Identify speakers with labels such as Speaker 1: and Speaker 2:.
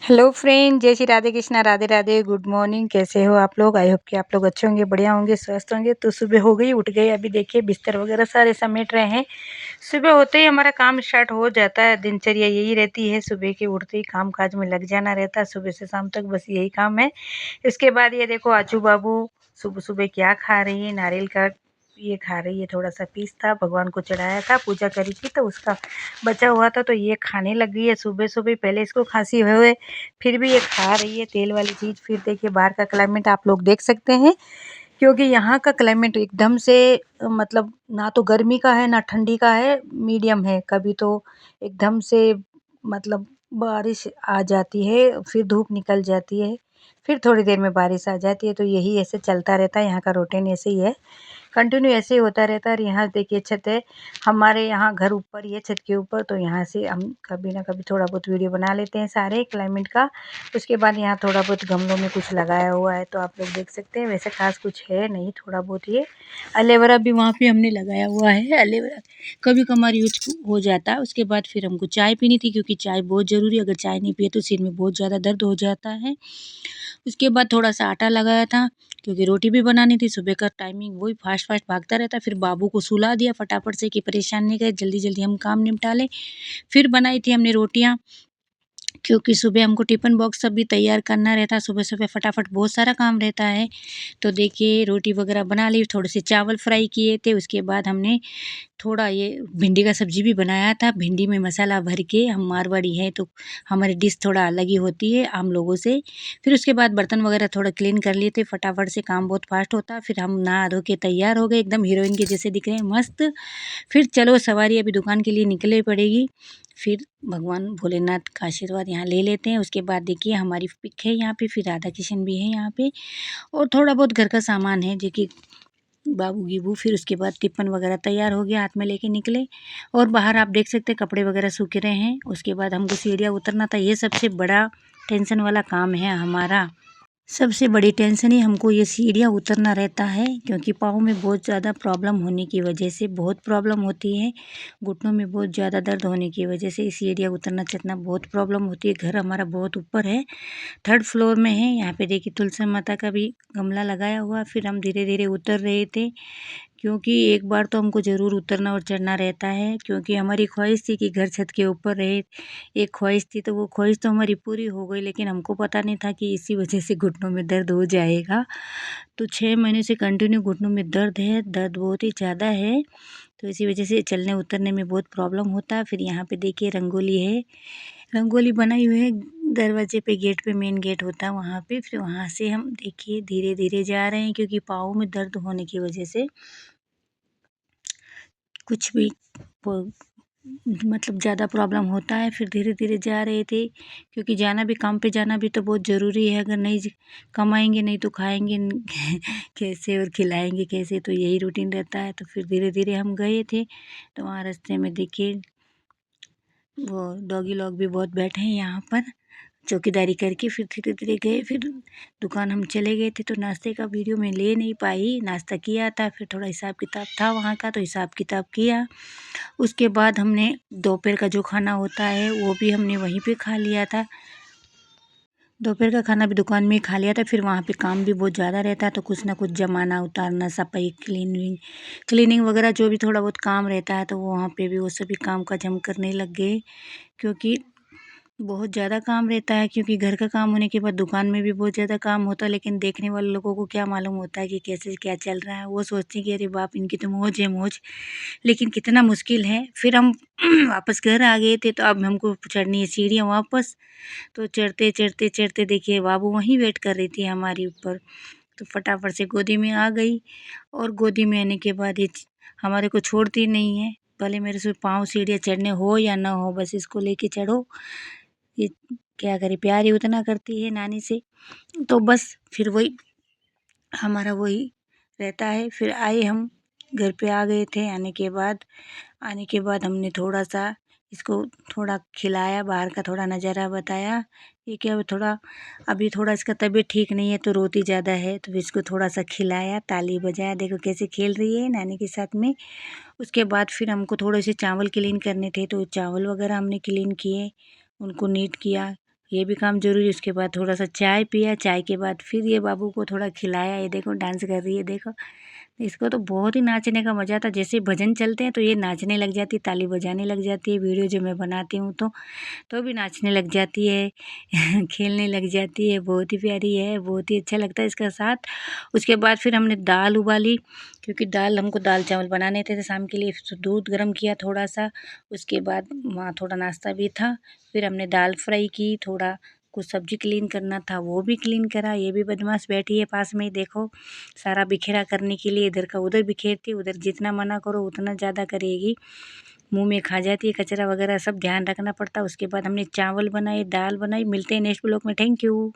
Speaker 1: Hello friend, जय Shri Radhe Krishna, Radhe Radhe, good morning. कैसे हो आप लोग? आई होप कि आप लोग अच्छे होंगे, बढ़िया होंगे, स्वस्थ होंगे। तो सुबह हो गई, उठ गए। अभी देखिए बिस्तर वगैरह सारे समेट रहे हैं। सुबह होते ही हमारा काम स्टार्ट हो जाता है। दिनचर्या यही रहती है, सुबह के उठते ही काम काज में लग जाना रहता है। सुबह से शाम तक बस यही काम है। इसके बाद ये देखो आचू बाबू सुबह सुबह क्या खा रही है, नारियल का ये खा रही है। थोड़ा सा पीस था, भगवान को चढ़ाया था, पूजा करी थी तो उसका बचा हुआ था, तो ये खाने लग गई है सुबह सुबह। पहले इसको खांसी हुए, फिर भी ये खा रही है तेल वाली चीज़। फिर देखिए बाहर का क्लाइमेट आप लोग देख सकते हैं, क्योंकि यहाँ का क्लाइमेट एकदम से मतलब ना तो गर्मी का है ना ठंडी का है, मीडियम है। कभी तो एकदम से मतलब बारिश आ जाती है, फिर धूप निकल जाती है, फिर थोड़ी देर में बारिश आ जाती है। तो यही ऐसे चलता रहता है, यहाँ का रूटीन ऐसे ही है, कंटिन्यू ऐसे ही होता रहता है। और यहाँ देखिए छत है, हमारे यहाँ घर ऊपर ही है, छत के ऊपर। तो यहाँ से हम कभी ना कभी थोड़ा बहुत वीडियो बना लेते हैं सारे क्लाइमेट का। उसके बाद यहाँ थोड़ा बहुत गमलों में कुछ लगाया हुआ है, तो आप लोग देख सकते हैं। वैसे खास कुछ है नहीं, थोड़ा बहुत ये एलोवेरा भी वहाँ पे हमने लगाया हुआ है। एलोवेरा कभी कभार यूज हो जाता है। उसके बाद फिर हमको चाय पीनी थी, क्योंकि चाय बहुत ज़रूरी है। अगर चाय नहीं पिए तो सिर में बहुत ज़्यादा दर्द हो जाता है। उसके बाद थोड़ा सा आटा लगाया था, क्योंकि रोटी भी बनानी थी। सुबह का टाइमिंग वही फास्ट फास्ट भागता रहता है। फिर बाबू को सुला दिया फटाफट से कि परेशान नहीं करे, जल्दी जल्दी हम काम निपटा लें। फिर बनाई थी हमने रोटियाँ, क्योंकि सुबह हमको टिफ़िन बॉक्स सब भी तैयार करना रहता है। सुबह-सुबह फटाफट बहुत सारा काम रहता है। तो देखिए रोटी वग़ैरह बना ली, थोड़े से चावल फ्राई किए थे। उसके बाद हमने थोड़ा ये भिंडी का सब्ज़ी भी बनाया था। भिंडी में मसाला भर के, हम मारवाड़ी हैं तो हमारी डिश थोड़ा अलग ही होती है आम लोगों से। फिर उसके बाद बर्तन वग़ैरह थोड़ा क्लीन कर लिए थे, फटाफट से काम बहुत फ़ास्ट होता है। फिर हम नहा धो के तैयार हो गए, एकदम हीरोइन के जैसे दिख रहे हैं, मस्त। फिर चलो सवारी अभी दुकान के लिए निकले पड़ेगी। फिर भगवान भोलेनाथ का आशीर्वाद यहाँ ले लेते हैं। उसके बाद देखिए हमारी पिक है यहाँ पे, फिर राधा कृष्ण भी है यहाँ पे, और थोड़ा बहुत घर का सामान है जो कि बाबू गीबू। फिर उसके बाद टिफ़िन वगैरह तैयार हो गया, हाथ में लेके निकले। और बाहर आप देख सकते हैं कपड़े वगैरह सूख रहे हैं। उसके बाद हमको सीढ़ियाँ उतरना था, ये सबसे बड़ा टेंशन वाला काम है हमारा। सबसे बड़ी टेंशन ही हमको ये सीढ़ियाँ उतरना रहता है, क्योंकि पाँव में बहुत ज़्यादा प्रॉब्लम होने की वजह से बहुत प्रॉब्लम होती है। घुटनों में बहुत ज़्यादा दर्द होने की वजह से सीढ़ियाँ उतरना चढ़ना बहुत प्रॉब्लम होती है। घर हमारा बहुत ऊपर है, 3rd फ्लोर में है। यहाँ पे देखिए तुलसी माता का भी गमला लगाया हुआ। फिर हम धीरे धीरे उतर रहे थे, क्योंकि एक बार तो हमको ज़रूर उतरना और चढ़ना रहता है, क्योंकि हमारी ख्वाहिश थी कि घर छत के ऊपर रहे। एक ख्वाहिश थी, तो वो ख्वाहिश तो हमारी पूरी हो गई, लेकिन हमको पता नहीं था कि इसी वजह से घुटनों में दर्द हो जाएगा। तो 6 महीने से कंटिन्यू घुटनों में दर्द है, दर्द बहुत ही ज़्यादा है। तो इसी वजह से चलने उतरने में बहुत प्रॉब्लम होता है। फिर यहाँ पे देखिए रंगोली है, रंगोली बनाई हुई है दरवाजे पे, गेट पे, मेन गेट होता है वहाँ पे। फिर वहाँ से हम देखिए धीरे धीरे जा रहे हैं, क्योंकि पाँव में दर्द होने की वजह से कुछ भी मतलब ज़्यादा प्रॉब्लम होता है। फिर धीरे धीरे जा रहे थे, क्योंकि जाना भी, काम पे जाना भी तो बहुत ज़रूरी है। अगर नहीं कमाएंगे नहीं तो खाएंगे कैसे और खिलाएंगे कैसे, तो यही रूटीन रहता है। तो फिर धीरे धीरे हम गए थे, तो वहाँ रास्ते में देखिए वो डॉगी लोग भी बहुत बैठे हैं यहाँ पर चौकीदारी करके। फिर धीरे धीरे गए, फिर दुकान हम चले गए थे। तो नाश्ते का वीडियो मैं ले नहीं पाई, नाश्ता किया था, फिर थोड़ा हिसाब किताब था वहाँ का तो हिसाब किताब किया। उसके बाद हमने दोपहर का जो खाना होता है वो भी हमने वहीं पे खा लिया था। दोपहर का खाना भी दुकान में ही खा लिया था। फिर वहाँ पे काम भी बहुत ज़्यादा रहता है, तो कुछ ना कुछ जमाना उतारना, सफाई, क्लीनिंग वगैरह जो भी थोड़ा बहुत काम रहता है, तो वहाँ पे भी वो सभी काम काज हम करने लग गए, क्योंकि बहुत ज़्यादा काम रहता है। क्योंकि घर का काम होने के बाद दुकान में भी बहुत ज़्यादा काम होता है, लेकिन देखने वाले लोगों को क्या मालूम होता है कि कैसे क्या चल रहा है। वो सोचते हैं कि अरे बाप, इनकी तो मौज है मौज, लेकिन कितना मुश्किल है। फिर हम वापस घर आ गए थे, तो अब हमको चढ़नी है सीढ़ियाँ वापस। तो चढ़ते चढ़ते चढ़ते देखिए बाबू वहीं वेट कर रही थी हमारी ऊपर, तो फटाफट से गोदी में आ गई। और गोदी में आने के बाद ये हमारे को छोड़ती नहीं है, भले मेरे से पाँव सीढ़ियाँ चढ़ने हो या ना हो, बस इसको लेके चढ़ो। ये क्या करे, प्यार ही उतना करती है नानी से। तो बस फिर वही हमारा वही रहता है। फिर आए हम घर पे आ गए थे। आने के बाद हमने थोड़ा सा इसको थोड़ा खिलाया, बाहर का थोड़ा नज़ारा बताया। ये क्या थोड़ा अभी थोड़ा इसका तबीयत ठीक नहीं है, तो रोती ज़्यादा है, तो इसको थोड़ा सा खिलाया, ताली बजाया, देखो कैसे खेल रही है नानी के साथ में। उसके बाद फिर हमको थोड़े से चावल क्लीन करने थे, तो चावल वगैरह हमने क्लीन किए, उनको नीट किया, ये भी काम ज़रूरी। उसके बाद थोड़ा सा चाय पिया, चाय के बाद फिर ये बाबू को थोड़ा खिलाया। ये देखो डांस कर रही है, देखो इसको तो बहुत ही नाचने का मज़ा आता। जैसे भजन चलते हैं तो ये नाचने लग जाती है, ताली बजाने लग जाती है। वीडियो जो मैं बनाती हूँ तो भी नाचने लग जाती है खेलने लग जाती है। बहुत ही प्यारी है, बहुत ही अच्छा लगता है इसका साथ। उसके बाद फिर हमने दाल उबाली, क्योंकि हमको दाल चावल बनाने थे शाम के लिए। तो दूध गर्म किया थोड़ा सा। उसके बाद वहाँ थोड़ा नाश्ता भी था। फिर हमने दाल फ्राई की, थोड़ा कुछ सब्जी क्लीन करना था वो भी क्लीन करा। ये भी बदमाश बैठी है पास में ही, देखो सारा बिखेरा करने के लिए इधर का उधर बिखेरती। उधर जितना मना करो उतना ज़्यादा करेगी, मुंह में खा जाती है कचरा वगैरह, सब ध्यान रखना पड़ता है। उसके बाद हमने चावल बनाए, दाल बनाई। मिलते हैं नेक्स्ट ब्लॉग में। Thank you.